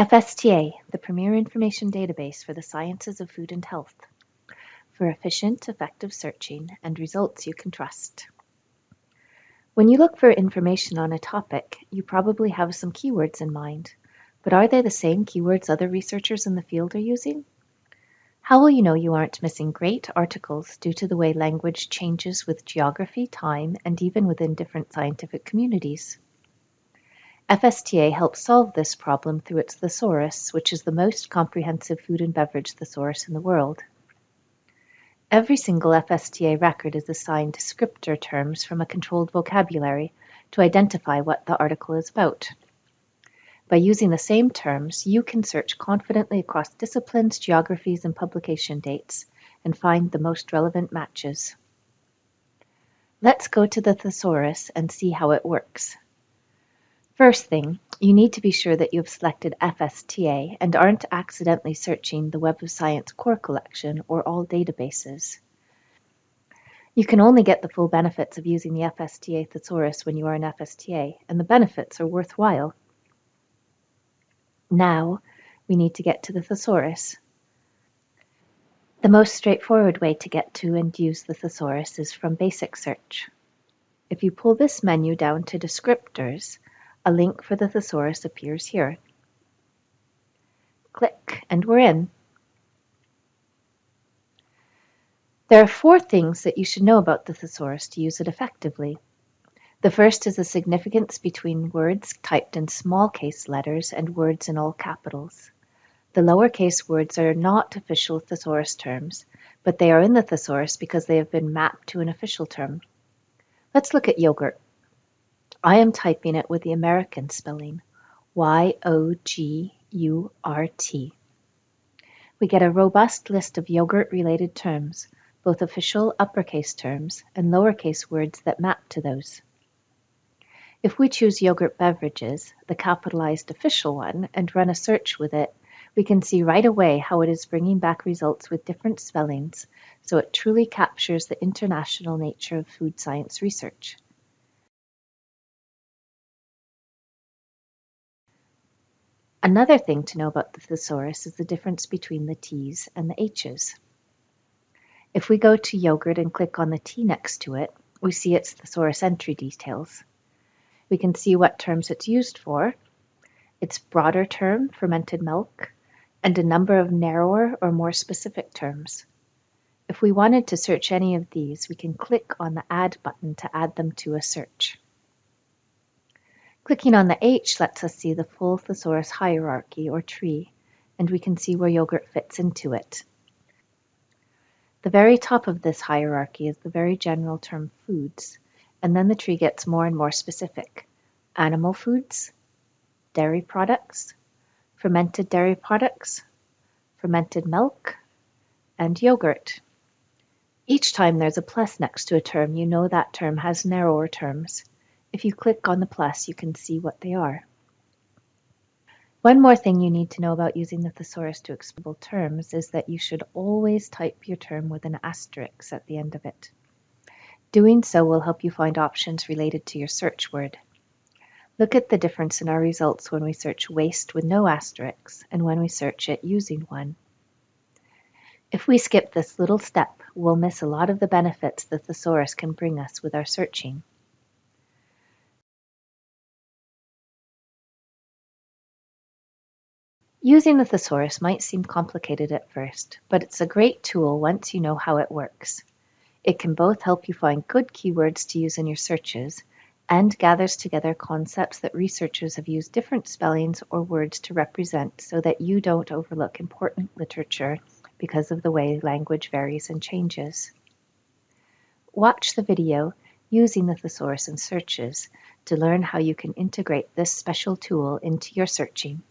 FSTA, the premier information database for the sciences of food and health, for efficient, effective searching and results you can trust. When you look for information on a topic, you probably have some keywords in mind, but are they the same keywords other researchers in the field are using? How will you know you aren't missing great articles due to the way language changes with geography, time, and even within different scientific communities? FSTA helps solve this problem through its thesaurus, which is the most comprehensive food and beverage thesaurus in the world. Every single FSTA record is assigned descriptor terms from a controlled vocabulary to identify what the article is about. By using the same terms, you can search confidently across disciplines, geographies, and publication dates, and find the most relevant matches. Let's go to the thesaurus and see how it works. First thing, you need to be sure that you have selected FSTA and aren't accidentally searching the Web of Science core collection or all databases. You can only get the full benefits of using the FSTA thesaurus when you are an FSTA, and the benefits are worthwhile. Now, we need to get to the thesaurus. The most straightforward way to get to and use the thesaurus is from basic search. If you pull this menu down to descriptors, a link for the thesaurus appears here. Click, and we're in. There are 4 things that you should know about the thesaurus to use it effectively. The first is the significance between words typed in small case letters and words in all capitals. The lowercase words are not official thesaurus terms, but they are in the thesaurus because they have been mapped to an official term. Let's look at yogurt. I am typing it with the American spelling, Y-O-G-U-R-T. We get a robust list of yogurt-related terms, both official uppercase terms and lowercase words that map to those. If we choose yogurt beverages, the capitalized official one, and run a search with it, we can see right away how it is bringing back results with different spellings, so it truly captures the international nature of food science research. Another thing to know about the thesaurus is the difference between the T's and the H's. If we go to yogurt and click on the T next to it, we see its thesaurus entry details. We can see what terms it's used for, its broader term, fermented milk, and a number of narrower or more specific terms. If we wanted to search any of these, we can click on the Add button to add them to a search. Clicking on the H lets us see the full thesaurus hierarchy or tree, and we can see where yogurt fits into it. The very top of this hierarchy is the very general term foods, and then the tree gets more and more specific. Animal foods, dairy products, fermented dairy products, fermented milk, and yogurt. Each time there's a plus next to a term, you know that term has narrower terms. If you click on the plus, you can see what they are. One more thing you need to know about using the thesaurus to explore terms is that you should always type your term with an asterisk at the end of it. Doing so will help you find options related to your search word. Look at the difference in our results when we search waste with no asterisks and when we search it using one. If we skip this little step, we'll miss a lot of the benefits the thesaurus can bring us with our searching. Using the thesaurus might seem complicated at first, but it's a great tool once you know how it works. It can both help you find good keywords to use in your searches and gathers together concepts that researchers have used different spellings or words to represent so that you don't overlook important literature because of the way language varies and changes. Watch the video using the thesaurus in searches to learn how you can integrate this special tool into your searching.